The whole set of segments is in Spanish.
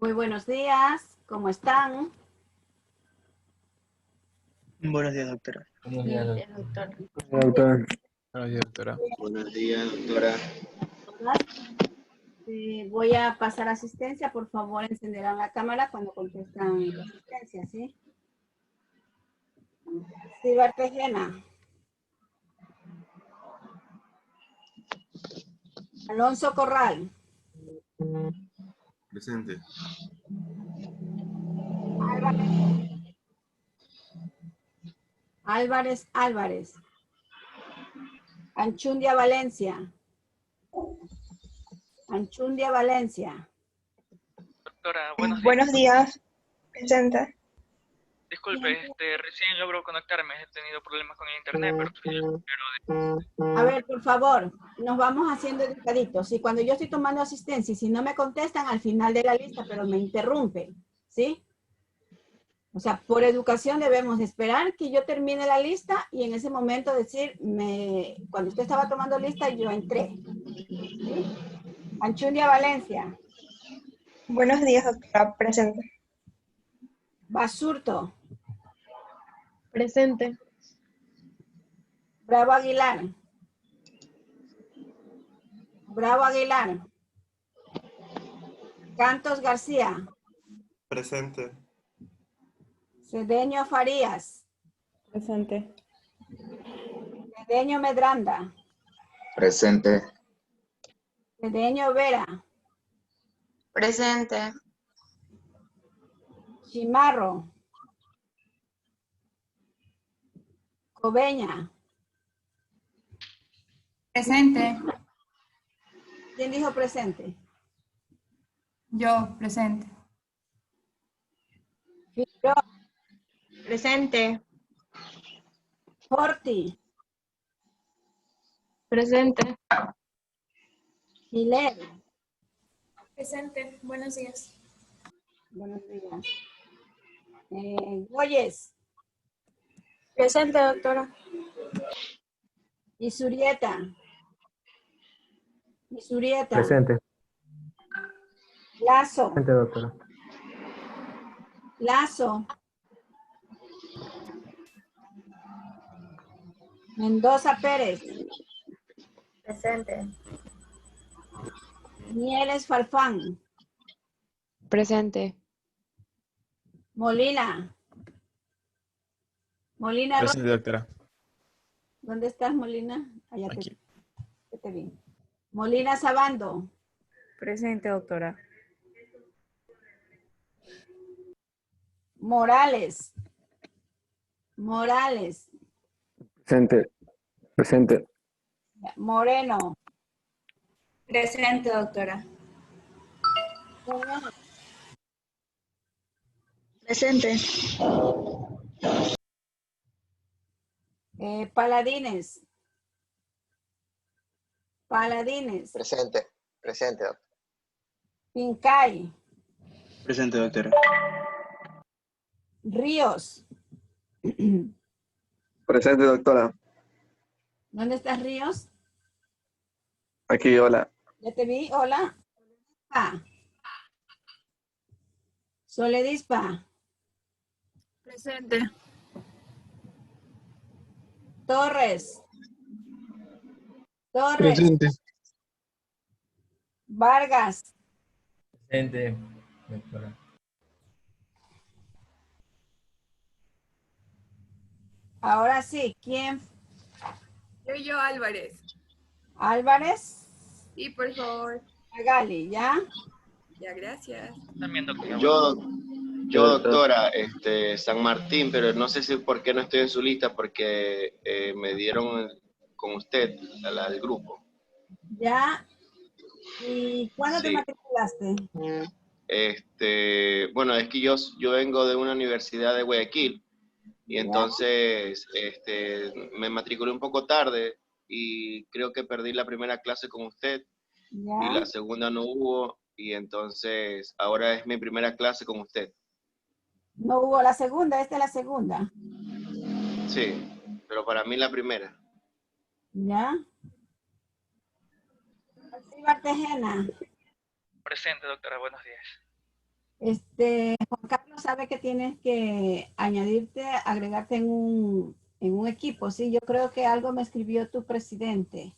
Muy buenos días, ¿cómo están? Buenos días, doctora. Buenos días, doctor. Doctor. Buenos días, doctora. Buenos días, doctora. Voy a pasar asistencia, por favor, encenderán la cámara cuando contestan la asistencia, ¿sí? Silva Tejena. Alonso Corral. Presente. Álvarez. Anchundia Valencia. Doctora, Buenos días. Presente. Disculpe, recién logro conectarme, he tenido problemas con el internet, pero A ver, por favor, nos vamos haciendo educaditos. Y cuando yo estoy tomando asistencia, y si no me contestan al final de la lista, pero me interrumpen, ¿sí? O sea, por educación debemos esperar que yo termine la lista y en ese momento decir, cuando usted estaba tomando lista, yo entré. ¿Sí? Anchundia Valencia. Buenos días, doctora. Presente. Basurto. Presente. Bravo Aguilar. Cantos García. Presente. Cedeño Farías. Presente. Cedeño Medranda. Presente. Cedeño Vera. Presente. Chimarro. Cobeña. Presente. ¿Quién dijo presente? Yo, presente. Figueroa. Presente. Forti. Presente. Giler. Presente. Buenos días. Buenos días. Goyes. Presente, doctora. Isurieta. Presente. Lazo. Presente, doctora. Mendoza Pérez. Presente. Nieles Farfán. Presente. Molina. Presente, doctora. ¿Dónde estás, Molina? Allá Aquí. te vi. Molina Sabando. Presente, doctora. Morales. Presente. Moreno. Presente, doctora. Presente. Paladines. Presente, doctor. Pincay. Presente, doctora. Ríos. Presente, doctora. ¿Dónde estás, Ríos? Aquí, hola. Ya te vi, hola. Soledispa. Presente. Torres. Presente. Vargas. Presente, doctora. Ahora sí, ¿quién? Yo, Álvarez. Álvarez. Sí, por favor. Magali, ¿ya? Ya, gracias. también, doctora. Yo, doctora, San Martín, pero no sé si por qué no estoy en su lista, porque me dieron con usted al grupo. ¿Ya? ¿Y cuándo te Sí. matriculaste? Bueno, es que yo vengo de una universidad de Guayaquil y ¿Ya? entonces me matriculé un poco tarde y creo que perdí la primera clase con usted y ¿Ya? la segunda no hubo y entonces ahora es mi primera clase con usted. No hubo la segunda, esta es la segunda. Sí, pero para mí la primera. ¿Ya? Silva Tejena. Presente, doctora, buenos días. Juan Carlos sabe que tienes que agregarte en un equipo, ¿sí? Yo creo que algo me escribió tu presidente.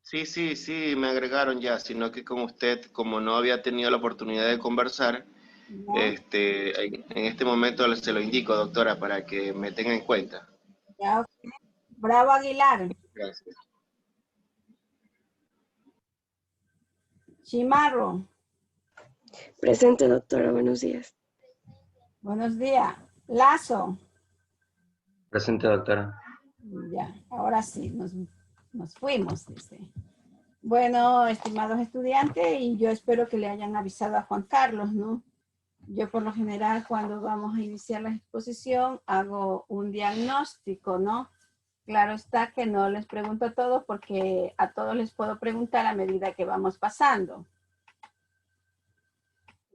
Sí, me agregaron ya, sino que con usted, como no había tenido la oportunidad de conversar, ¿Ya? en este momento se lo indico, doctora, para que me tenga en cuenta. Ya, ok. Bravo Aguilar. Gracias. Chimarro. Presente, doctora. Buenos días. Buenos días. Lazo. Presente, doctora. Ya, ahora sí, nos fuimos, dice. Bueno, estimados estudiantes, y yo espero que le hayan avisado a Juan Carlos, ¿no? Yo por lo general cuando vamos a iniciar la exposición hago un diagnóstico, ¿no? Claro está que no les pregunto a todos porque a todos les puedo preguntar a medida que vamos pasando.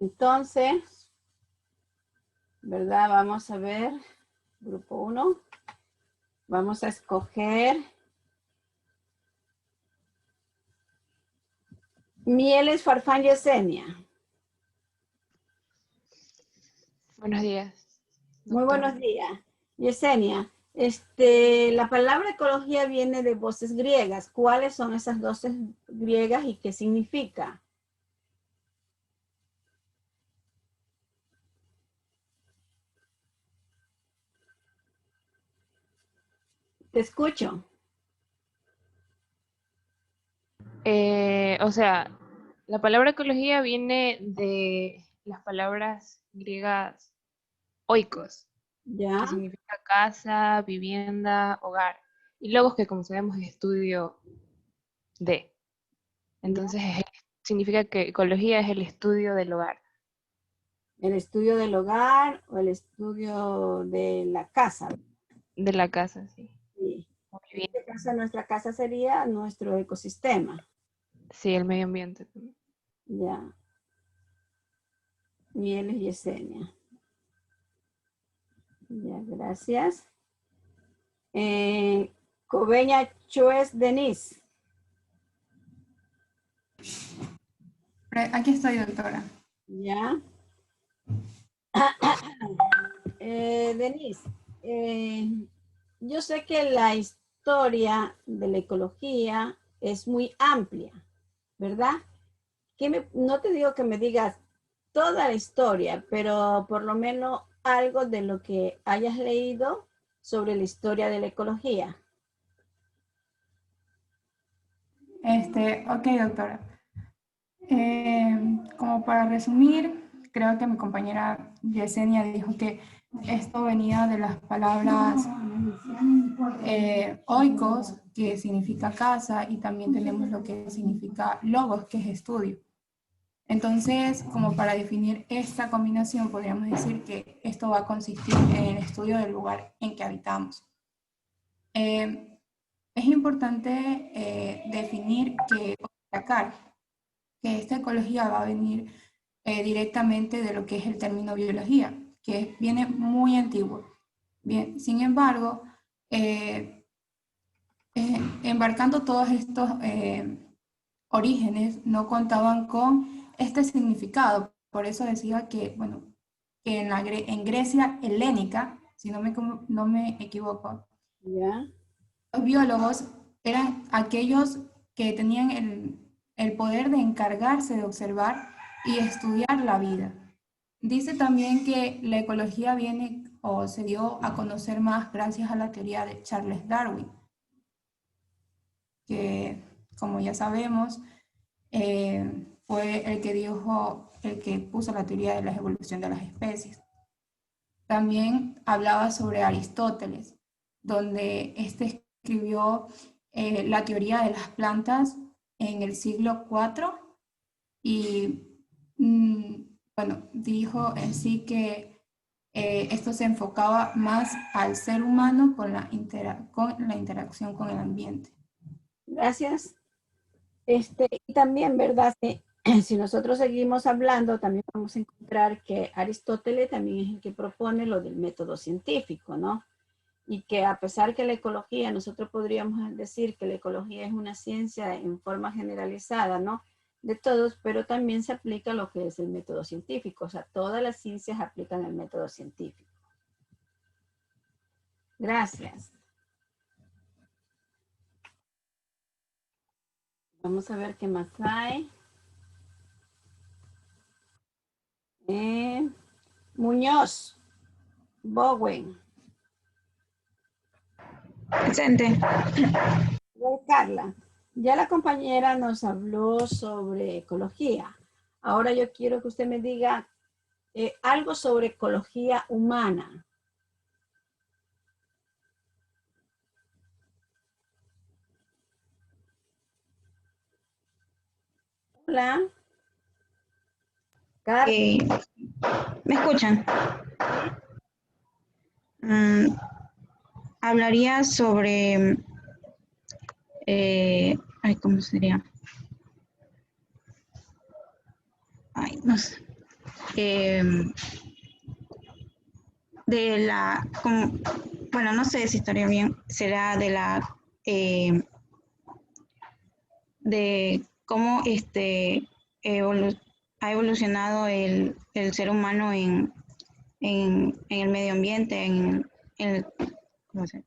Entonces, ¿verdad? Vamos a ver, grupo 1. Vamos a escoger Mieles Farfán Yesenia. Buenos días. Muy doctora. buenos días. Yesenia, la palabra ecología viene de voces griegas. ¿Cuáles son esas voces griegas y qué significa? Te escucho. O sea, la palabra ecología viene de las palabras griegas oikos, ¿Ya? que significa casa, vivienda, hogar. Y logos, que como sabemos es estudio de. Entonces significa que ecología es el estudio del hogar. El estudio del hogar o el estudio de la casa. De la casa, sí. Sí. Muy bien. En este caso, nuestra casa sería nuestro ecosistema. Sí, el medio ambiente también. Ya. Mieles Yesenia. Ya, gracias. Coveña Chuez Denise. Aquí estoy, doctora. Ya. Denise, yo sé que la historia de la ecología es muy amplia, ¿verdad? No te digo que me digas toda la historia, pero por lo menos algo de lo que hayas leído sobre la historia de la ecología. Ok, doctora. Como para resumir, creo que mi compañera Yesenia dijo que esto venía de las palabras oikos, que significa casa, y también tenemos lo que significa logos, que es estudio. Entonces, como para definir esta combinación, podríamos decir que esto va a consistir en el estudio del lugar en que habitamos. Es importante definir o destacar que esta ecología va a venir directamente de lo que es el término biología, que viene muy antiguo. Bien, sin embargo, embarcando todos estos orígenes, no contaban con este significado. Por eso decía que, bueno, que en Grecia helénica, si no me equivoco, ¿Ya? Los biólogos eran aquellos que tenían el poder de encargarse de observar y estudiar la vida. Dice también que la ecología viene o se dio a conocer más gracias a la teoría de Charles Darwin, que, como ya sabemos, fue el que puso la teoría de la evolución de las especies. También hablaba sobre Aristóteles, donde escribió la teoría de las plantas en el siglo IV y, bueno, dijo en sí que esto se enfocaba más al ser humano con la interacción con el ambiente. Gracias. Y también, ¿verdad? Si nosotros seguimos hablando, también vamos a encontrar que Aristóteles también es el que propone lo del método científico, ¿no? Y que a pesar que la ecología, nosotros podríamos decir que la ecología es una ciencia en forma generalizada, ¿no? de todos, pero también se aplica lo que es el método científico. O sea, todas las ciencias aplican el método científico. Gracias. Vamos a ver qué más hay. Muñoz. Bowen. Presente. Carla, ya la compañera nos habló sobre ecología. Ahora yo quiero que usted me diga algo sobre ecología humana. Hola. Carla. ¿Me escuchan? Hablaría sobre, ¿cómo sería? No sé. De la, bueno, no sé si estaría bien, será de la, de cómo ha evolucionado el ser humano en el medio ambiente, ¿cómo se?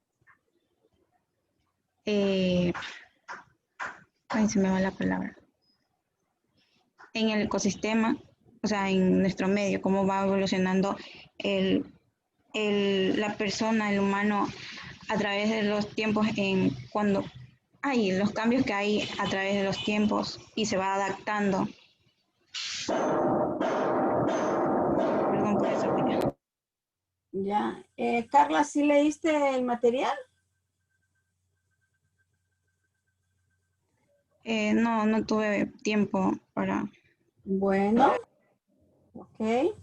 Se me va la palabra. En el ecosistema, o sea, en nuestro medio, cómo va evolucionando la persona, el humano, a través de los tiempos, los cambios que hay a través de los tiempos y se va adaptando. Perdón por eso. Ya. Carla, ¿sí leíste el material? No tuve tiempo para... Bueno, ok.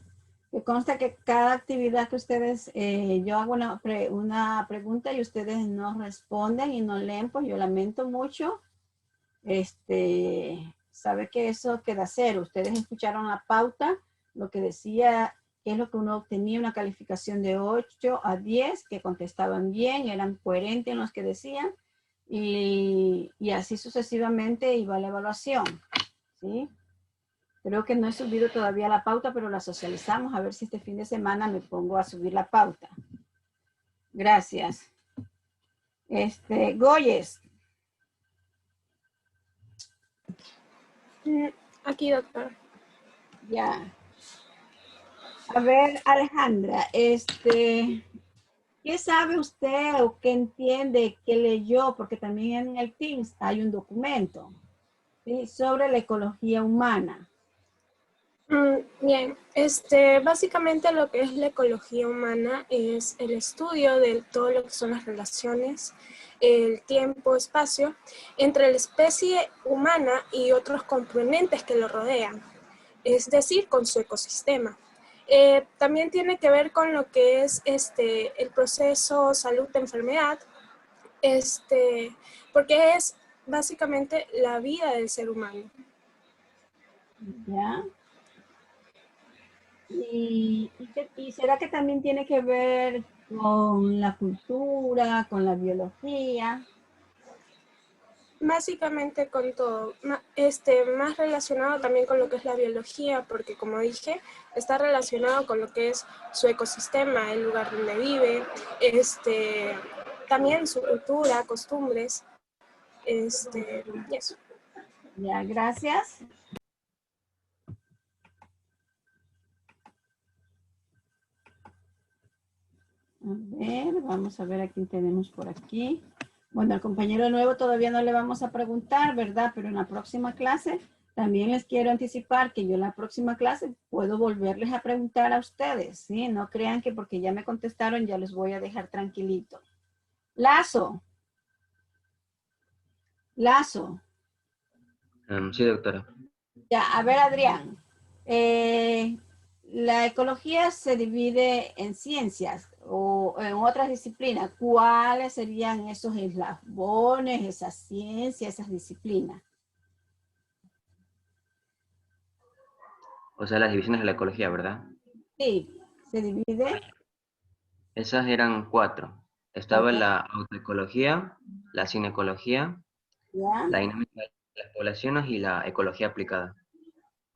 Me consta que cada actividad que ustedes, yo hago una pregunta y ustedes no responden y no leen, pues yo lamento mucho. Sabe que eso queda cero. Ustedes escucharon la pauta, lo que decía es lo que uno obtenía una calificación de 8 a 10, que contestaban bien, eran coherentes en los que decían, y así sucesivamente iba la evaluación, ¿sí? Creo que no he subido todavía la pauta, pero la socializamos. A ver si este fin de semana me pongo a subir la pauta. Gracias. Goyes. Aquí, doctor. Ya. A ver, Alejandra, ¿qué sabe usted o qué entiende, qué leyó? Porque también en el Teams hay un documento, ¿sí?, sobre la ecología humana. Bien, básicamente lo que es la ecología humana es el estudio de todo lo que son las relaciones, el tiempo, espacio, entre la especie humana y otros componentes que lo rodean, es decir, con su ecosistema. También tiene que ver con lo que es el proceso salud-enfermedad, porque es básicamente la vida del ser humano. ¿Ya? ¿Y será que también tiene que ver con la cultura, con la biología? Básicamente con todo, más relacionado también con lo que es la biología, porque como dije, está relacionado con lo que es su ecosistema, el lugar donde vive, también su cultura, costumbres, y eso. Ya, gracias. A ver, vamos a ver a quién tenemos por aquí. Bueno, al compañero nuevo todavía no le vamos a preguntar, ¿verdad? Pero en la próxima clase también les quiero anticipar que yo en la próxima clase puedo volverles a preguntar a ustedes, ¿sí? No crean que porque ya me contestaron ya les voy a dejar tranquilito. Lazo. Lazo. Sí, doctora. Ya, a ver, Adrián. La ecología se divide en ciencias o en otras disciplinas. ¿Cuáles serían esos eslabones, esas ciencias, esas disciplinas? O sea, las divisiones de la ecología, ¿verdad? Sí, se divide. Esas eran 4. Estaba la autoecología, la cinecología, ¿Ya? la dinámica del Las poblaciones y la ecología aplicada.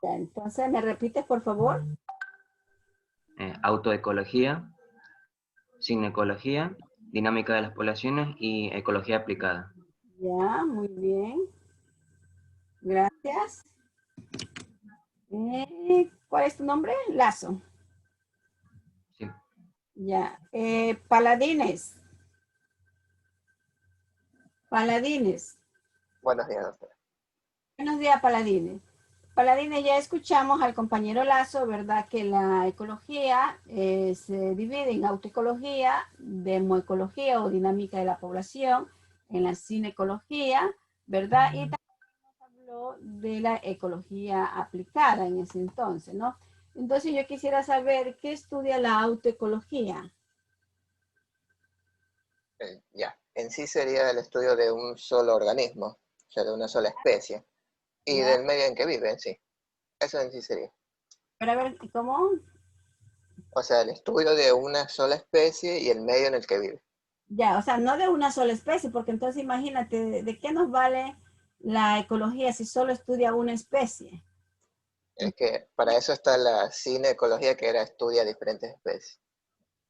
Ya, entonces, ¿me repites, por favor? Autoecología, signoecología, dinámica de las poblaciones y ecología aplicada. Ya, muy bien. Gracias. ¿Cuál es tu nombre? Lazo. Sí. Ya. Paladines. Paladines. Buenos días, doctora. Buenos días, Paladines. Paladines, ya escuchamos al compañero Lazo, ¿verdad? Que la ecología se divide en autoecología, demoecología o dinámica de la población, en la cinecología, ¿verdad? Y también nos habló de la ecología aplicada en ese entonces, ¿no? Entonces yo quisiera saber, ¿qué estudia la autoecología? Ya, en sí sería el estudio de un solo organismo, o sea, de una sola especie, y ¿Ya? del medio en que vive en sí. Eso en sí sería. Pero a ver, ¿cómo? O sea, el estudio de una sola especie y el medio en el que vive. Ya, o sea, no de una sola especie, porque entonces imagínate, ¿de qué nos vale la ecología si solo estudia una especie? Es que para eso está la cineecología, que estudia diferentes especies,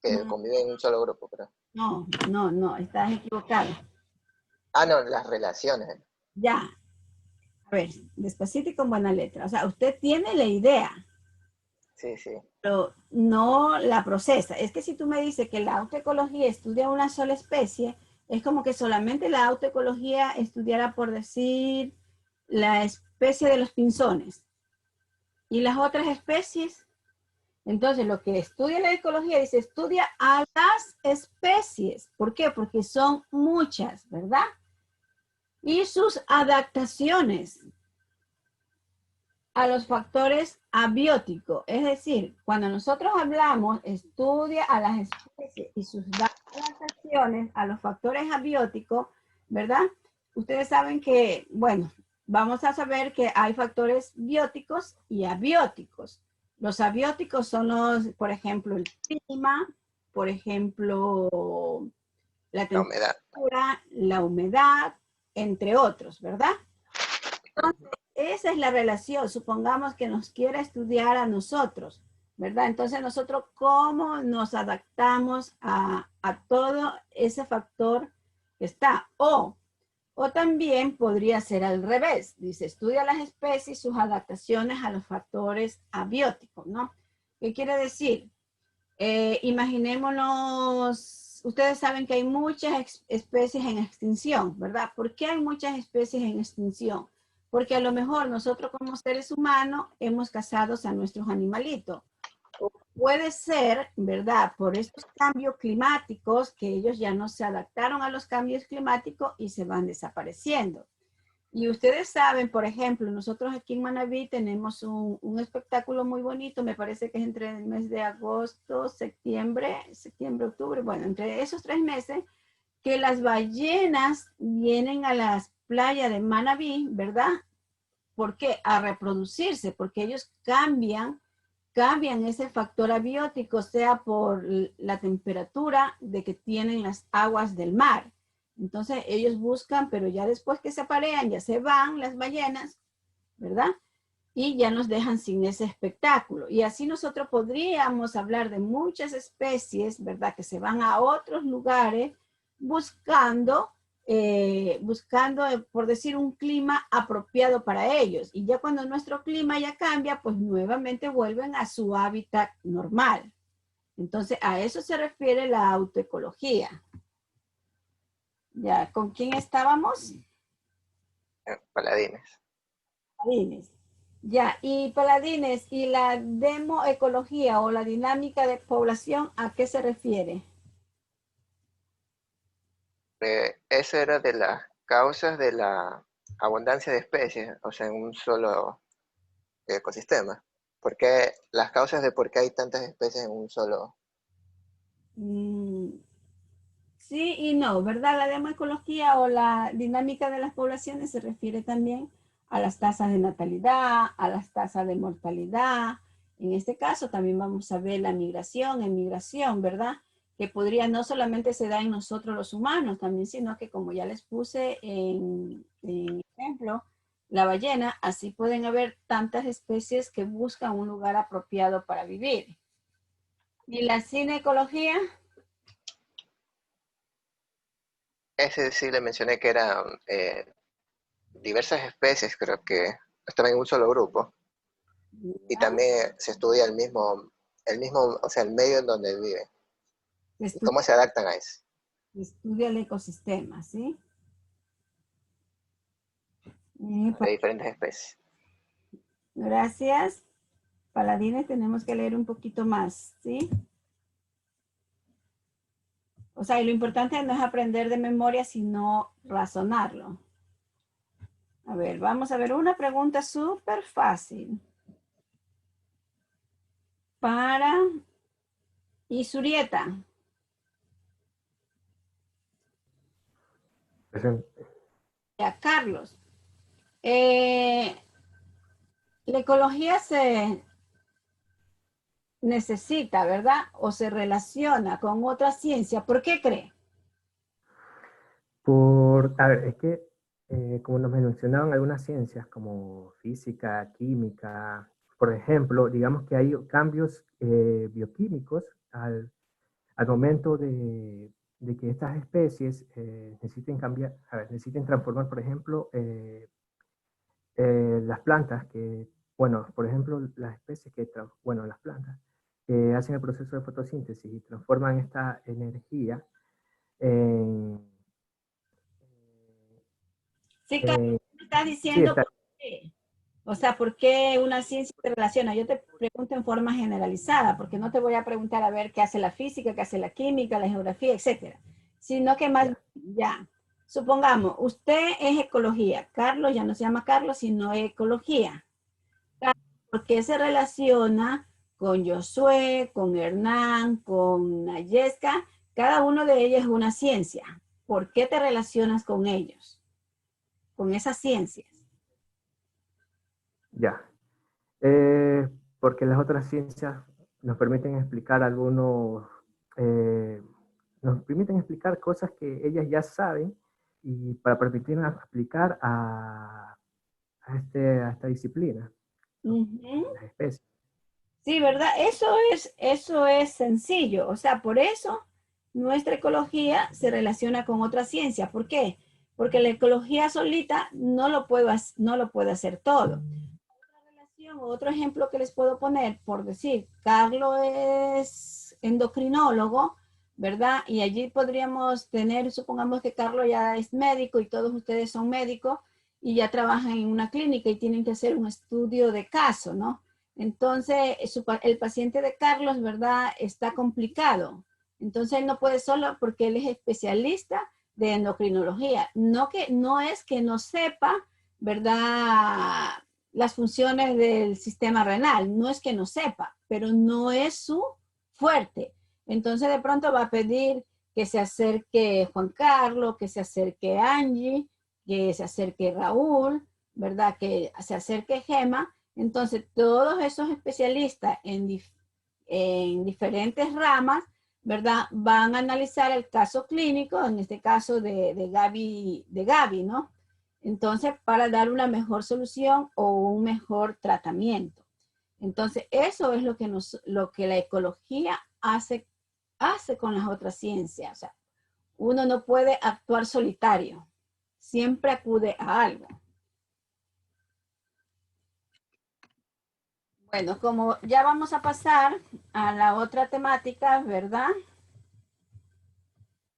que conviven en un solo grupo, pero... No, estás equivocado. Ah, no, las relaciones. Ya, a ver, despacito y con buena letra. O sea, usted tiene la idea, Sí, sí. pero no la procesa. Es que si tú me dices que la autoecología estudia una sola especie, es como que solamente la autoecología estudiara, por decir, la especie de los pinzones. ¿Y las otras especies? Entonces, lo que estudia la ecología dice, estudia a las especies. ¿Por qué? Porque son muchas, ¿verdad? Y sus adaptaciones a los factores abióticos. Es decir, cuando nosotros hablamos, estudia a las especies y sus adaptaciones a los factores abióticos, ¿verdad? Ustedes saben que, bueno, vamos a saber que hay factores bióticos y abióticos. Los abióticos son los, por ejemplo, el clima, por ejemplo, la temperatura, la humedad, entre otros, ¿verdad? Entonces, esa es la relación. Supongamos que nos quiera estudiar a nosotros, ¿verdad? Entonces, nosotros, ¿cómo nos adaptamos a todo ese factor que está? O también podría ser al revés. Dice, estudia las especies y sus adaptaciones a los factores abióticos, ¿no? ¿Qué quiere decir? Imaginémonos, ustedes saben que hay muchas especies en extinción, ¿verdad? ¿Por qué hay muchas especies en extinción? Porque a lo mejor nosotros como seres humanos hemos cazado a nuestros animalitos. Puede ser, ¿verdad? Por estos cambios climáticos que ellos ya no se adaptaron a los cambios climáticos y se van desapareciendo. Y ustedes saben, por ejemplo, nosotros aquí en Manabí tenemos un espectáculo muy bonito, me parece que es entre el mes de agosto, septiembre, octubre, bueno, entre esos 3 meses, que las ballenas vienen a las playas de Manabí, ¿verdad? ¿Por qué? A reproducirse, porque ellos cambian ese factor abiótico, sea por la temperatura de que tienen las aguas del mar. Entonces ellos buscan, pero ya después que se aparean, ya se van las ballenas, ¿verdad? Y ya nos dejan sin ese espectáculo. Y así nosotros podríamos hablar de muchas especies, ¿verdad? Que se van a otros lugares buscando, por decir, un clima apropiado para ellos. Y ya cuando nuestro clima ya cambia, pues nuevamente vuelven a su hábitat normal. Entonces, a eso se refiere la autoecología. Ya, ¿con quién estábamos? Paladines. Paladines. Ya, y Paladines, ¿y la demoecología o la dinámica de población, a qué se refiere? Eso era de las causas de la abundancia de especies, o sea, en un solo ecosistema. Porque las causas de por qué hay tantas especies en un solo... Sí y no, ¿verdad? La demoecología o la dinámica de las poblaciones se refiere también a las tasas de natalidad, a las tasas de mortalidad. En este caso también vamos a ver la migración, emigración, ¿verdad? Que podría no solamente se da en nosotros los humanos también, sino que como ya les puse en ejemplo, la ballena, así pueden haber tantas especies que buscan un lugar apropiado para vivir. ¿Y la cinecología? Ese sí le mencioné que eran diversas especies, creo que estaban en un solo grupo. Y también se estudia el mismo, o sea, el medio en donde viven. Y cómo se adaptan a eso. Estudia el ecosistema, ¿sí? De diferentes especies. Gracias. Paladines, tenemos que leer un poquito más, ¿sí? O sea, y lo importante no es aprender de memoria, sino razonarlo. A ver, vamos a ver una pregunta súper fácil. Para Isurieta. Presente. Ya, Carlos. La ecología se necesita, ¿verdad? O se relaciona con otra ciencia. ¿Por qué cree? A ver, es que como nos mencionaban algunas ciencias como física, química, por ejemplo, digamos que hay cambios bioquímicos al momento de que estas especies necesiten cambiar, necesiten transformar, por ejemplo, las plantas que, bueno, por ejemplo, las especies que, bueno, las plantas que hacen el proceso de fotosíntesis y transforman esta energía en... Sí, Carlos, me estás diciendo está, por qué. O sea, ¿por qué una ciencia se relaciona? Yo te pregunto en forma generalizada, porque no te voy a preguntar a ver qué hace la física, qué hace la química, la geografía, etcétera. Sino que más ya. Supongamos, usted es ecología. Carlos ya no se llama Carlos, sino ecología. ¿Por qué se relaciona con Josué, con Hernán, con Nayesca? Cada uno de ellos es una ciencia. ¿Por qué te relacionas con ellos? Con esas ciencias. Ya. Porque las otras ciencias nos permiten explicar nos permiten explicar cosas que ellas ya saben y para permitirnos aplicar a esta disciplina, las especies. Sí, ¿verdad? Eso es sencillo. O sea, por eso nuestra ecología se relaciona con otra ciencia. ¿Por qué? Porque la ecología solita no lo puede hacer todo. Otra relación, otro ejemplo que les puedo poner, por decir, Carlos es endocrinólogo, ¿verdad? Y allí podríamos tener, supongamos que Carlos ya es médico y todos ustedes son médicos y ya trabajan en una clínica y tienen que hacer un estudio de caso, ¿no? Entonces, el paciente de Carlos, ¿verdad? Está complicado. Entonces, él no puede solo porque él es especialista de endocrinología. No es que no sepa, ¿verdad? Las funciones del sistema renal. No es que no sepa, pero no es su fuerte. Entonces, de pronto va a pedir que se acerque Juan Carlos, que se acerque Angie, que se acerque Raúl, ¿verdad? Que se acerque Gema. Entonces, todos esos especialistas en diferentes ramas, ¿verdad? Van a analizar el caso clínico, en este caso de Gaby, ¿no? Entonces, para dar una mejor solución o un mejor tratamiento. Entonces, eso es lo que la ecología hace con las otras ciencias. O sea, uno no puede actuar solitario. Siempre acude a algo. Bueno, como ya vamos a pasar a la otra temática, ¿verdad?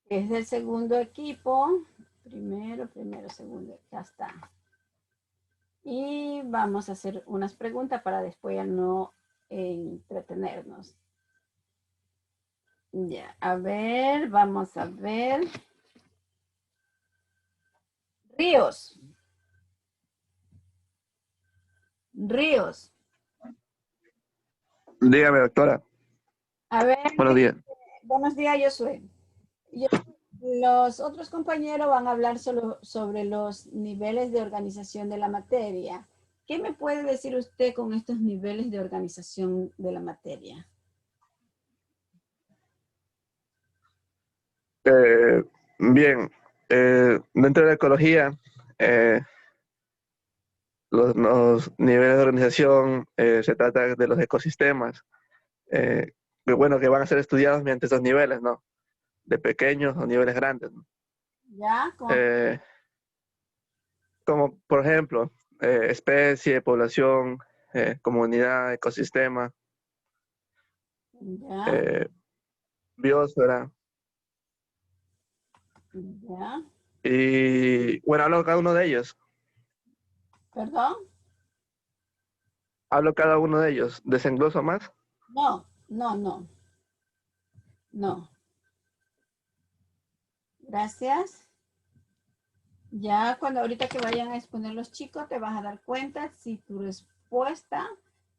Es del segundo equipo. Primero, segundo, ya está. Y vamos a hacer unas preguntas para después ya no entretenernos. Ya, a ver, vamos a ver. Ríos. Ríos. Dígame, doctora. A ver. Buenos días. Buenos días, Josué. Los otros compañeros van a hablar solo sobre los niveles de organización de la materia. ¿Qué me puede decir usted con estos niveles de organización de la materia? Bien, dentro de la ecología, los niveles de organización, se trata de los ecosistemas, que bueno, que van a ser estudiados mediante esos niveles, ¿no? De pequeños o niveles grandes, ¿no? ¿Ya? Como por ejemplo, especie, población, comunidad, ecosistema, ¿Ya? biosfera. ¿Ya? Y bueno, hablo cada uno de ellos. ¿Perdón? Hablo cada uno de ellos. ¿Desengloso más? No, no, no. No. Gracias. Ya cuando ahorita que vayan a exponer los chicos te vas a dar cuenta si tu respuesta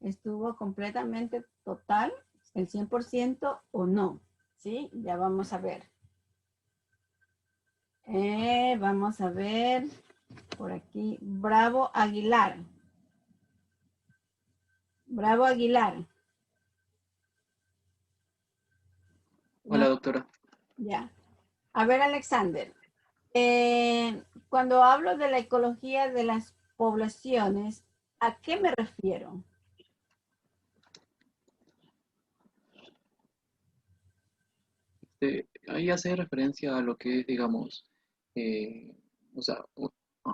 estuvo completamente total, el 100% o no. ¿Sí? Ya vamos a ver. Vamos a ver por aquí. Bravo Aguilar. Bravo Aguilar. Hola, doctora. Ya. A ver, Alexander. Cuando hablo de la ecología de las poblaciones, ¿a qué me refiero? Ahí hace referencia a lo que es, digamos, o sea,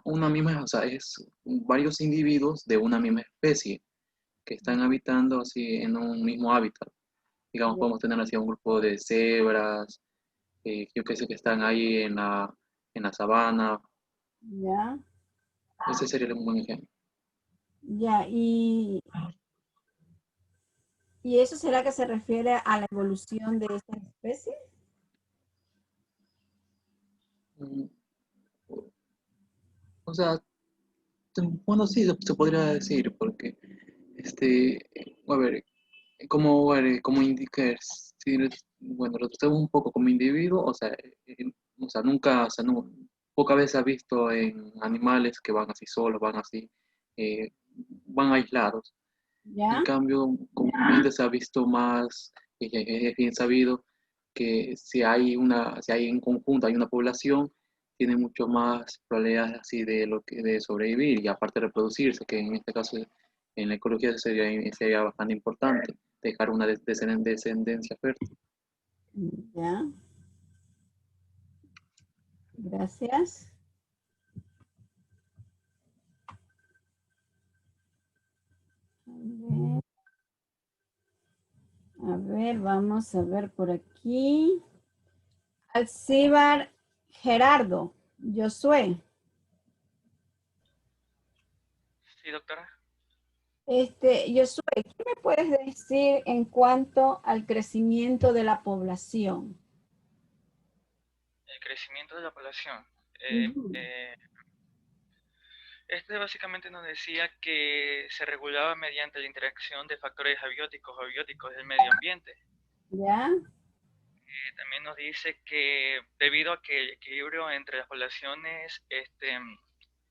una misma, o sea, es varios individuos de una misma especie que están habitando así en un mismo hábitat. Digamos, podemos tener así un grupo de cebras, yo que sé que están ahí en la sabana. Ya. Ese sería un buen ejemplo. Ya, ¿y eso será que se refiere a la evolución de estas especies? O sea, bueno, sí, se podría decir, porque, a ver, como indicar, si, bueno, retrocedemos un poco como individuo, nunca, pocas veces ha visto en animales que van así solos, van así, van aislados. ¿Ya? En cambio, comúnmente se ha visto más, es bien sabido que si hay en conjunto, hay una población, tiene mucho más probabilidades así de sobrevivir y aparte de reproducirse, que en este caso en la ecología sería bastante importante, dejar una descendencia fértil. Ya. Gracias. A ver, vamos a ver por aquí. Alcibar Gerardo, Josué. Sí, doctora. Josué, ¿qué me puedes decir en cuanto al crecimiento de la población? El crecimiento de la población. Ujú. Este básicamente nos decía que se regulaba mediante la interacción de factores abióticos o abióticos del medio ambiente. ¿Ya? También nos dice que debido a que el equilibrio entre las poblaciones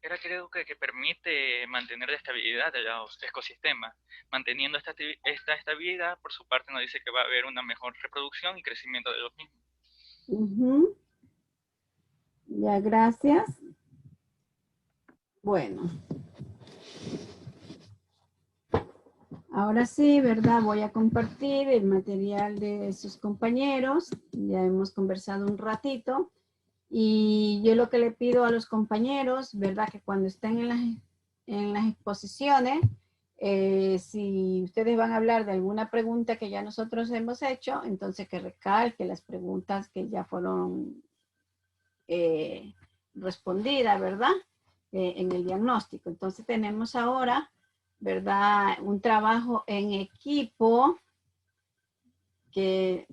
era creo que permite mantener la estabilidad de los ecosistemas. Manteniendo esta estabilidad, por su parte nos dice que va a haber una mejor reproducción y crecimiento de los mismos. Ujú. Ya, gracias. Bueno. Ahora sí, ¿verdad? Voy a compartir el material de sus compañeros. Ya hemos conversado un ratito. Y yo lo que le pido a los compañeros, ¿verdad? Que cuando estén en las exposiciones, si ustedes van a hablar de alguna pregunta que ya nosotros hemos hecho, entonces que recalque las preguntas que ya fueron respondidas, ¿verdad? En el diagnóstico. Entonces tenemos ahora, ¿verdad? Un trabajo en equipo que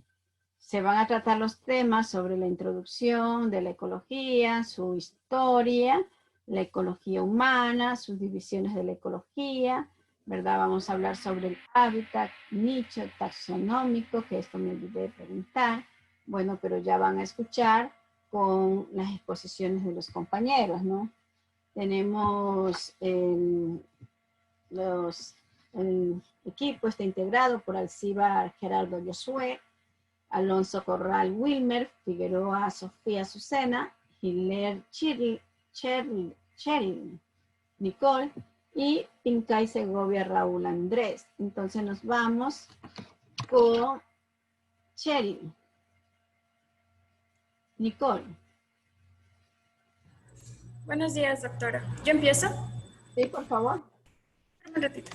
se van a tratar los temas sobre la introducción de la ecología, su historia, la ecología humana, sus divisiones de la ecología, ¿verdad? Vamos a hablar sobre el hábitat, nicho taxonómico, que esto me olvidé de preguntar. Bueno, pero ya van a escuchar con las exposiciones de los compañeros, ¿no? Tenemos el equipo está integrado por Alcibar Gerardo Josué, Alonso Corral Wilmer, Figueroa Sofía Azucena, Hiler Cheryl, Nicole, Y Pincay Segovia Raúl Andrés. Entonces nos vamos con Cheryl. Nicole. Buenos días, doctora. ¿Yo empiezo? Sí, por favor. Un ratito.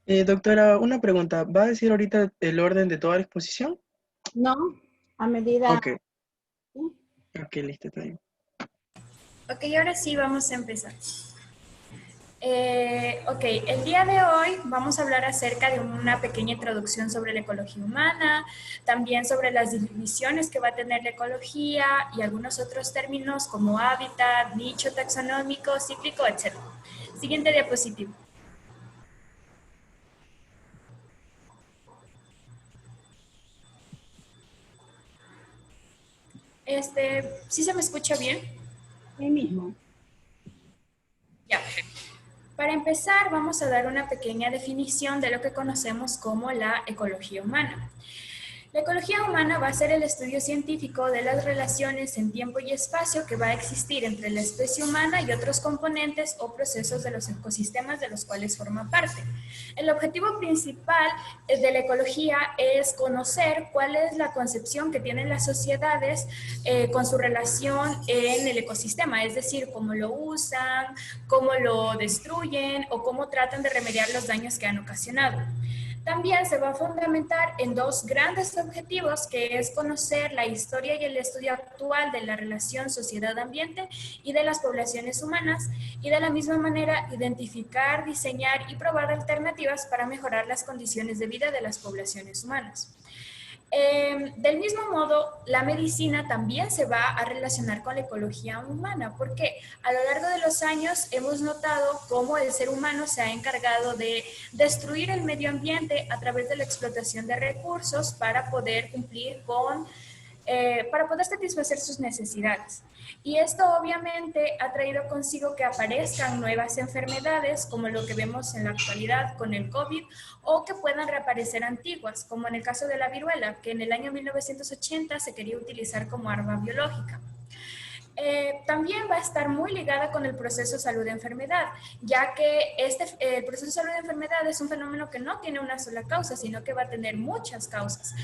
Doctora, una pregunta. ¿Va a decir ahorita el orden de toda la exposición? No, a medida... Ok. Ok, listo, está bien. Ok, ahora sí vamos a empezar. Ok, el día de hoy vamos a hablar acerca de una pequeña introducción sobre la ecología humana, también sobre las divisiones que va a tener la ecología y algunos otros términos como hábitat, nicho taxonómico, cíclico, etc. Siguiente diapositiva. ¿Sí se me escucha bien? Sí mismo. Ya. Para empezar, vamos a dar una pequeña definición de lo que conocemos como la ecología humana. La ecología humana va a ser el estudio científico de las relaciones en tiempo y espacio que va a existir entre la especie humana y otros componentes o procesos de los ecosistemas de los cuales forma parte. El objetivo principal de la ecología es conocer cuál es la concepción que tienen las sociedades con su relación en el ecosistema, es decir, cómo lo usan, cómo lo destruyen o cómo tratan de remediar los daños que han ocasionado. También se va a fundamentar en dos grandes objetivos, que es conocer la historia y el estudio actual de la relación sociedad-ambiente y de las poblaciones humanas, y de la misma manera identificar, diseñar y probar alternativas para mejorar las condiciones de vida de las poblaciones humanas. Del mismo modo, la medicina también se va a relacionar con la ecología humana, porque a lo largo de los años hemos notado cómo el ser humano se ha encargado de destruir el medio ambiente a través de la explotación de recursos para poder cumplir con, para poder satisfacer sus necesidades. Y esto obviamente ha traído consigo que aparezcan nuevas enfermedades, como lo que vemos en la actualidad con el COVID, o que puedan reaparecer antiguas, como en el caso de la viruela, que en el año 1980 se quería utilizar como arma biológica. También va a estar muy ligada con el proceso salud-enfermedad, ya que el proceso salud-enfermedad es un fenómeno que no tiene una sola causa, sino que va a tener muchas causas.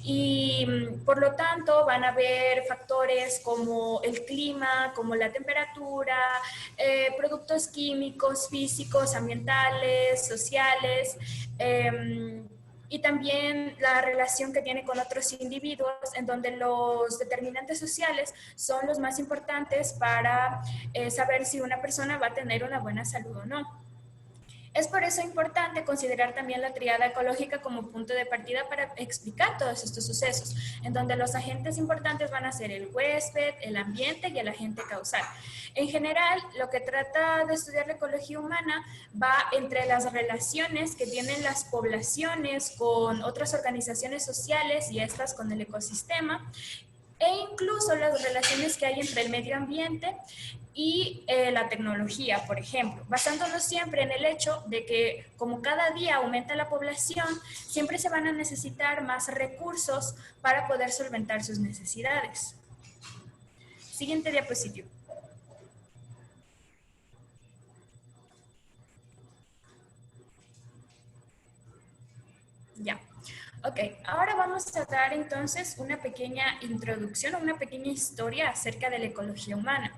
Y por lo tanto van a haber factores como el clima, como la temperatura, productos químicos, físicos, ambientales, sociales, y también la relación que tiene con otros individuos, en donde los determinantes sociales son los más importantes para saber si una persona va a tener una buena salud o no. Es por eso importante considerar también la tríada ecológica como punto de partida para explicar todos estos sucesos, en donde los agentes importantes van a ser el huésped, el ambiente y el agente causal. En general, lo que trata de estudiar la ecología humana va entre las relaciones que tienen las poblaciones con otras organizaciones sociales y estas con el ecosistema, e incluso las relaciones que hay entre el medio ambiente y la tecnología, por ejemplo, basándonos siempre en el hecho de que como cada día aumenta la población, siempre se van a necesitar más recursos para poder solventar sus necesidades. Siguiente diapositiva. Ya. Ok, ahora vamos a dar entonces una pequeña introducción, una pequeña historia acerca de la ecología humana.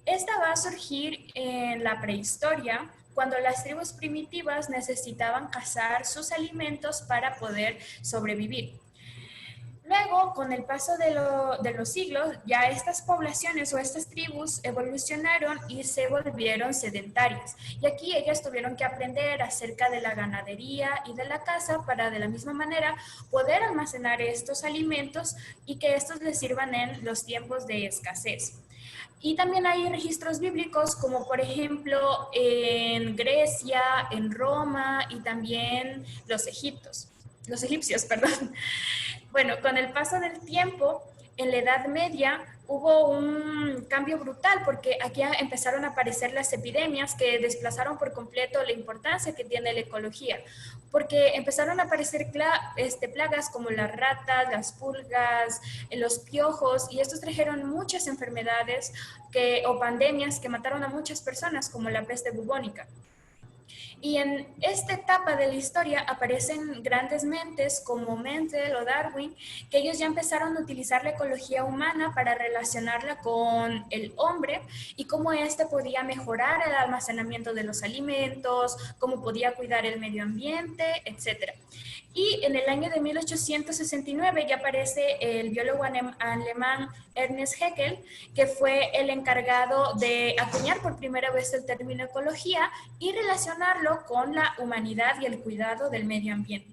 Esta va a surgir en la prehistoria, cuando las tribus primitivas necesitaban cazar sus alimentos para poder sobrevivir. Luego, con el paso de los siglos, ya estas poblaciones o estas tribus evolucionaron y se volvieron sedentarias. Y aquí ellas tuvieron que aprender acerca de la ganadería y de la caza para de la misma manera poder almacenar estos alimentos y que estos les sirvan en los tiempos de escasez. Y también hay registros bíblicos como por ejemplo en Grecia, en Roma y también los egipcios, perdón. Bueno, con el paso del tiempo, en la Edad Media hubo un cambio brutal porque aquí empezaron a aparecer las epidemias que desplazaron por completo la importancia que tiene la ecología, porque empezaron a aparecer plagas como las ratas, las pulgas, los piojos, y estos trajeron muchas enfermedades o pandemias que mataron a muchas personas, como la peste bubónica. Y en esta etapa de la historia aparecen grandes mentes como Mendel o Darwin, que ellos ya empezaron a utilizar la ecología humana para relacionarla con el hombre y cómo éste podía mejorar el almacenamiento de los alimentos, cómo podía cuidar el medio ambiente, etc. Y en el año de 1869 ya aparece el biólogo alemán Ernest Haeckel, que fue el encargado de acuñar por primera vez el término ecología y relacionarlo con la humanidad y el cuidado del medio ambiente.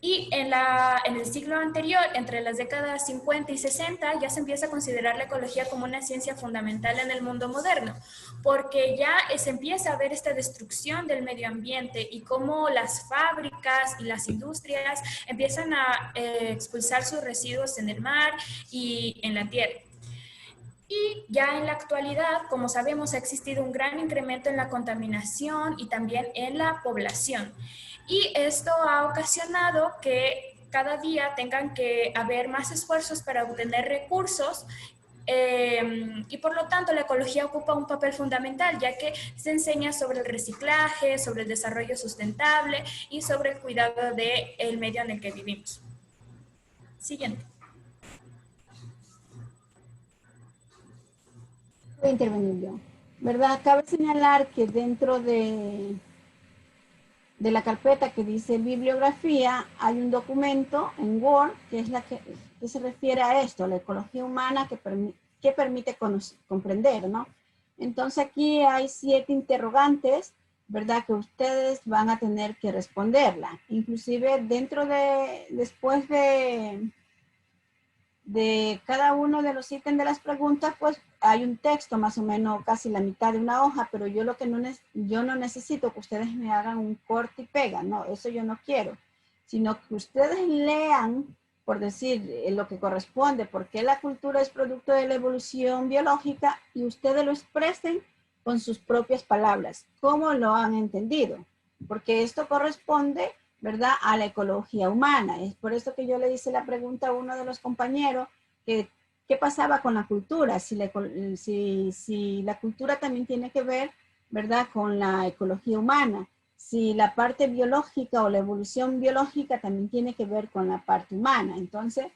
Y en el siglo anterior, entre las décadas 50 y 60, ya se empieza a considerar la ecología como una ciencia fundamental en el mundo moderno, porque ya se empieza a ver esta destrucción del medio ambiente y cómo las fábricas y las industrias empiezan a expulsar sus residuos en el mar y en la tierra. Y ya en la actualidad, como sabemos, ha existido un gran incremento en la contaminación y también en la población. Y esto ha ocasionado que cada día tengan que haber más esfuerzos para obtener recursos y por lo tanto la ecología ocupa un papel fundamental, ya que se enseña sobre el reciclaje, sobre el desarrollo sustentable y sobre el cuidado del medio en el que vivimos. Siguiente. Voy a intervenir yo. ¿Verdad? Cabe señalar que dentro de la carpeta que dice bibliografía hay un documento en Word que es la que se refiere a esto, la ecología humana que permite comprender, ¿no? Entonces aquí hay 7 interrogantes, ¿verdad? Que ustedes van a tener que responderla. Inclusive después de cada uno de los ítems de las preguntas, pues hay un texto más o menos casi la mitad de una hoja, pero yo no necesito que ustedes me hagan un corte y pega, no, eso yo no quiero, sino que ustedes lean, por decir lo que corresponde, porque la cultura es producto de la evolución biológica y ustedes lo expresen con sus propias palabras, cómo lo han entendido, porque esto corresponde, ¿verdad?, a la ecología humana. Es por eso que yo le hice la pregunta a uno de los compañeros que qué pasaba con la cultura, si la cultura también tiene que ver, ¿verdad?, con la ecología humana, si la parte biológica o la evolución biológica también tiene que ver con la parte humana. Entonces,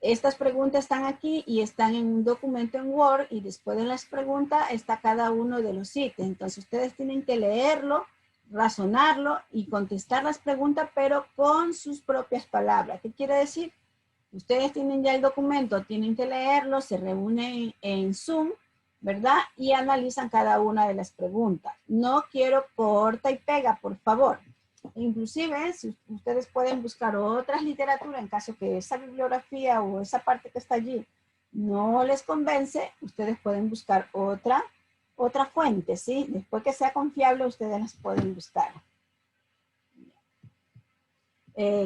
estas preguntas están aquí y están en un documento en Word y después de las preguntas está cada uno de los ítems. Entonces, ustedes tienen que leerlo, razonarlo y contestar las preguntas, pero con sus propias palabras. ¿Qué quiere decir? Ustedes tienen ya el documento, tienen que leerlo, se reúnen en Zoom, ¿verdad? Y analizan cada una de las preguntas. No quiero corta y pega, por favor. Inclusive, si ustedes pueden buscar otras literaturas, en caso que esa bibliografía o esa parte que está allí no les convence, ustedes pueden buscar otra fuente, ¿sí? Después que sea confiable, ustedes las pueden buscar.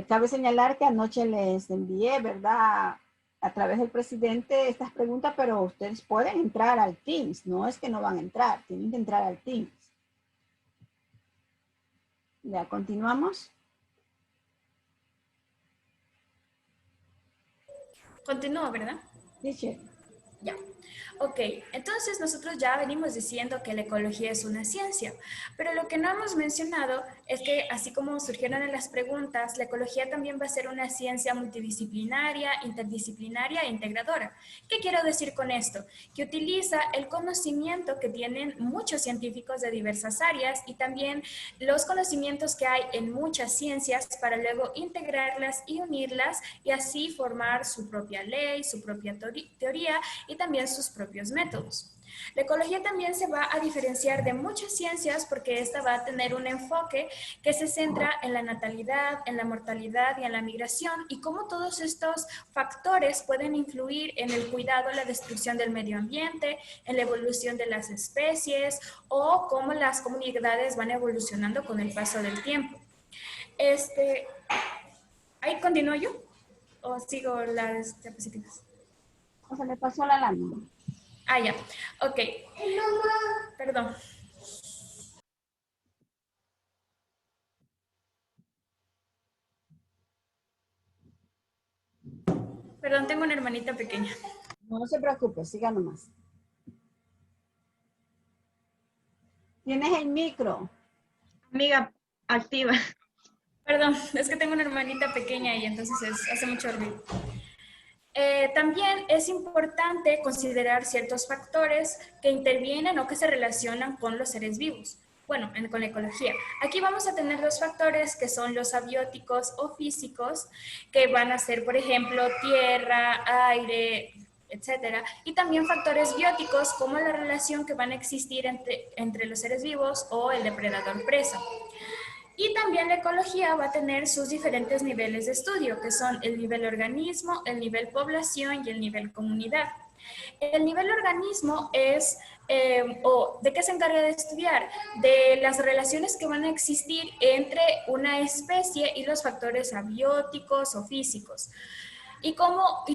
Cabe señalar que anoche les envié, ¿verdad?, a través del presidente estas preguntas, pero ustedes pueden entrar al Teams, no es que no van a entrar, tienen que entrar al Teams. Ya, continuamos. Continúo, ¿verdad? Sí. Ya. Ok, entonces nosotros ya venimos diciendo que la ecología es una ciencia, pero lo que no hemos mencionado es que así como surgieron en las preguntas, la ecología también va a ser una ciencia multidisciplinaria, interdisciplinaria e integradora. ¿Qué quiero decir con esto? Que utiliza el conocimiento que tienen muchos científicos de diversas áreas y también los conocimientos que hay en muchas ciencias para luego integrarlas y unirlas y así formar su propia ley, su propia teoría y también sus propios métodos. La ecología también se va a diferenciar de muchas ciencias porque esta va a tener un enfoque que se centra en la natalidad, en la mortalidad y en la migración y cómo todos estos factores pueden influir en el cuidado, la destrucción del medio ambiente, en la evolución de las especies o cómo las comunidades van evolucionando con el paso del tiempo. ¿Ahí continúo yo? ¿O sigo las diapositivas? O se me pasó la lámina. Ah, ya. Ok. Perdón. Perdón, tengo una hermanita pequeña. No se preocupe, siga nomás. Tienes el micro. Amiga, activa. Perdón, es que tengo una hermanita pequeña y entonces hace mucho ruido. También es importante considerar ciertos factores que intervienen o que se relacionan con los seres vivos. Bueno, con la ecología. Aquí vamos a tener dos factores que son los abióticos o físicos, que van a ser, por ejemplo, tierra, aire, etcétera. Y también factores bióticos, como la relación que van a existir entre los seres vivos o el depredador-presa. Y también la ecología va a tener sus diferentes niveles de estudio, que son el nivel organismo, el nivel población y el nivel comunidad. El nivel organismo es, ¿de qué se encarga de estudiar? De las relaciones que van a existir entre una especie y los factores abióticos o físicos. Y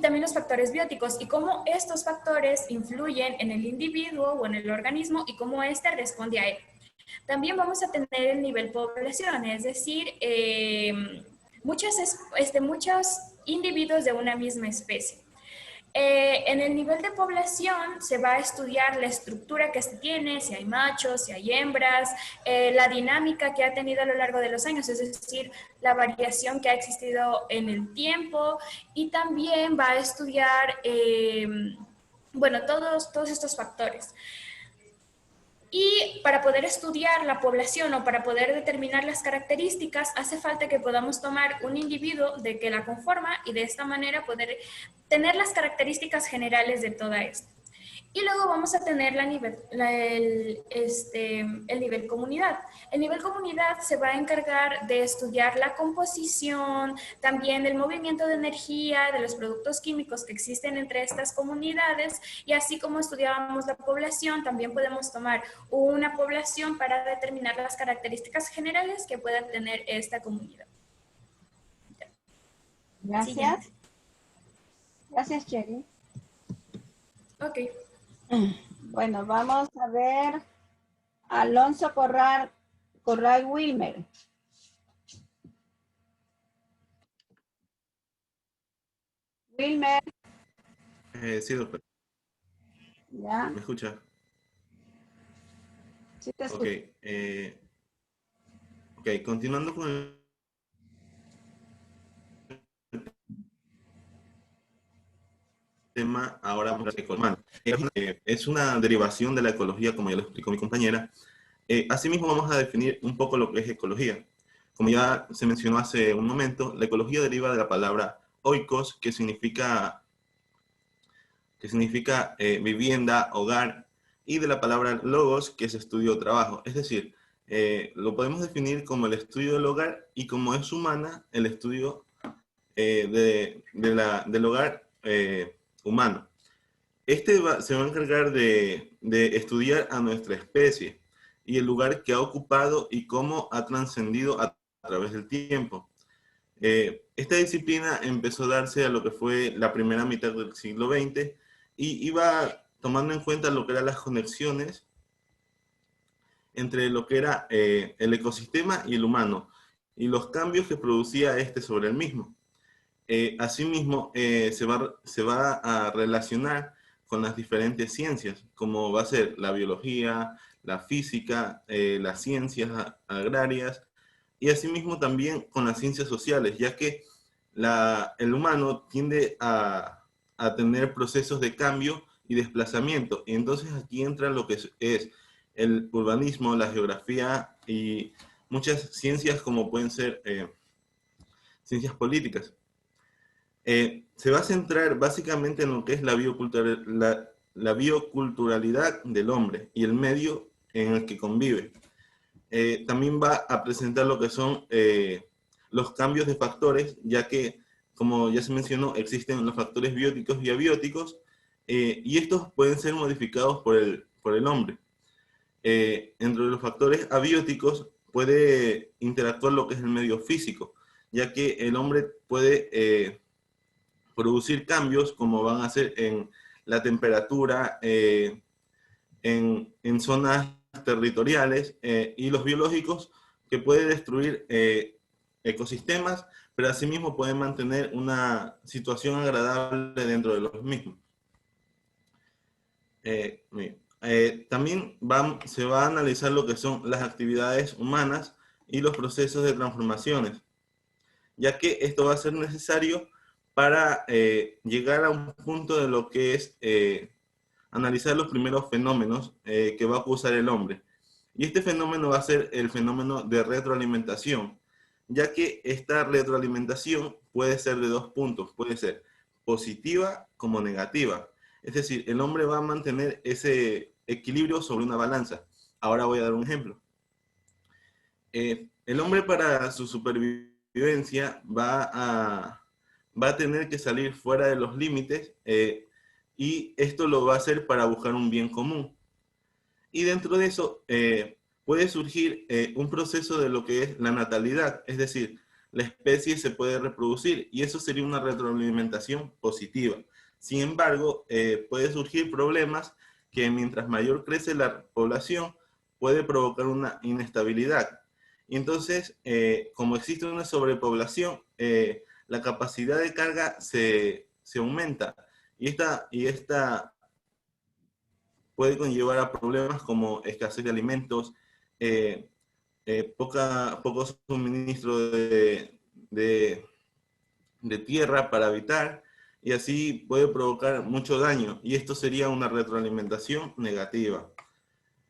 también los factores bióticos, y cómo estos factores influyen en el individuo o en el organismo y cómo éste responde a él. También vamos a tener el nivel población, es decir, muchos individuos de una misma especie. En el nivel de población se va a estudiar la estructura que se tiene, si hay machos, si hay hembras, la dinámica que ha tenido a lo largo de los años, es decir, la variación que ha existido en el tiempo, y también va a estudiar, bueno, todos estos factores. Y para poder estudiar la población o para poder determinar las características, hace falta que podamos tomar un individuo de que la conforma y de esta manera poder tener las características generales de toda esto. Y luego vamos a tener el nivel comunidad. El nivel comunidad se va a encargar de estudiar la composición, también el movimiento de energía, de los productos químicos que existen entre estas comunidades, y así como estudiábamos la población, también podemos tomar una población para determinar las características generales que pueda tener esta comunidad. Gracias. Siguiente. Gracias, Cherry. Ok. Bueno, vamos a ver Alonso Corral Wilmer. Wilmer. Sí, doctor. ¿Ya? ¿Me escucha? Sí te escucho. Ok, continuando con el tema, ahora vamos a ver ecología. Es una derivación de la ecología, como ya lo explicó mi compañera. Asimismo, vamos a definir un poco lo que es ecología. Como ya se mencionó hace un momento, la ecología deriva de la palabra oikos, que significa vivienda, hogar, y de la palabra logos, que es estudio o trabajo. Es decir, lo podemos definir como el estudio del hogar, y como es humana, el estudio del hogar humano. Se va a encargar de estudiar a nuestra especie y el lugar que ha ocupado y cómo ha trascendido a través del tiempo. Esta disciplina empezó a darse a lo que fue la primera mitad del siglo XX y iba tomando en cuenta lo que eran las conexiones entre lo que era el ecosistema y el humano y los cambios que producía este sobre el mismo. Asimismo, se va a relacionar con las diferentes ciencias, como va a ser la biología, la física, las ciencias agrarias, y asimismo también con las ciencias sociales, ya que el humano tiende a tener procesos de cambio y desplazamiento, y entonces aquí entra lo que es el urbanismo, la geografía y muchas ciencias como pueden ser ciencias políticas. Se va a centrar básicamente en lo que es la bioculturalidad del hombre y el medio en el que convive. También va a presentar lo que son los cambios de factores, ya que, como ya se mencionó, existen los factores bióticos y abióticos, y estos pueden ser modificados por el hombre. Entre los factores abióticos puede interactuar lo que es el medio físico, ya que el hombre puede producir cambios como van a ser en la temperatura, en zonas territoriales y los biológicos, que puede destruir ecosistemas, pero asimismo pueden mantener una situación agradable dentro de los mismos. También se va a analizar lo que son las actividades humanas y los procesos de transformaciones, ya que esto va a ser necesario para llegar a un punto de lo que es analizar los primeros fenómenos que va a causar el hombre. Y este fenómeno va a ser el fenómeno de retroalimentación, ya que esta retroalimentación puede ser de dos puntos, puede ser positiva como negativa. Es decir, el hombre va a mantener ese equilibrio sobre una balanza. Ahora voy a dar un ejemplo. El hombre, para su supervivencia va a tener que salir fuera de los límites y esto lo va a hacer para buscar un bien común. Y dentro de eso puede surgir un proceso de lo que es la natalidad, es decir, la especie se puede reproducir y eso sería una retroalimentación positiva. Sin embargo, puede surgir problemas que mientras mayor crece la población puede provocar una inestabilidad. Y entonces, como existe una sobrepoblación, la capacidad de carga se aumenta y esta puede conllevar a problemas como escasez de alimentos, poco suministro de tierra para habitar, y así puede provocar mucho daño, y esto sería una retroalimentación negativa.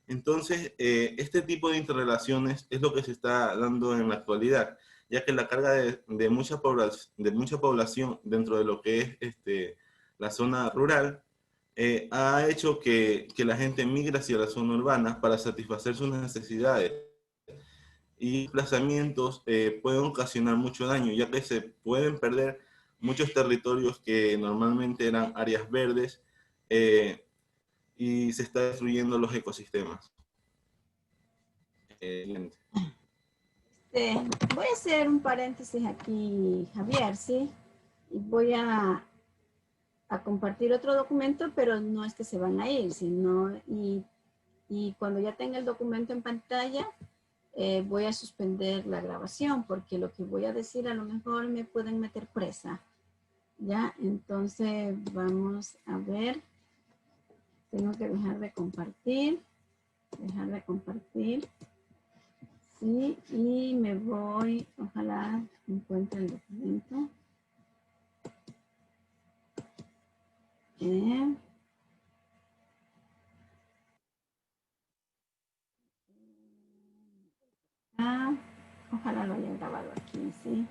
Entonces, este tipo de interrelaciones es lo que se está dando en la actualidad, ya que la carga de mucha población dentro de lo que es la zona rural ha hecho que la gente migre hacia la zona urbana para satisfacer sus necesidades. Y desplazamientos pueden ocasionar mucho daño, ya que se pueden perder muchos territorios que normalmente eran áreas verdes y se está destruyendo los ecosistemas. Voy a hacer un paréntesis aquí, Javier, ¿sí? Y voy a compartir otro documento, pero no es que se van a ir, sino, y cuando ya tenga el documento en pantalla, voy a suspender la grabación, porque lo que voy a decir a lo mejor me pueden meter presa. Ya, entonces vamos a ver. Tengo que dejar de compartir. Sí, y me voy, ojalá encuentre el documento. Ojalá lo haya grabado aquí, ¿sí?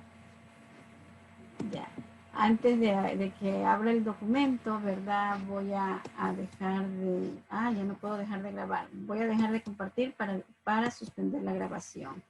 Ya. Antes de que abra el documento, ¿verdad? Voy a dejar de... ya no puedo dejar de grabar. Voy a dejar de compartir para suspender la grabación.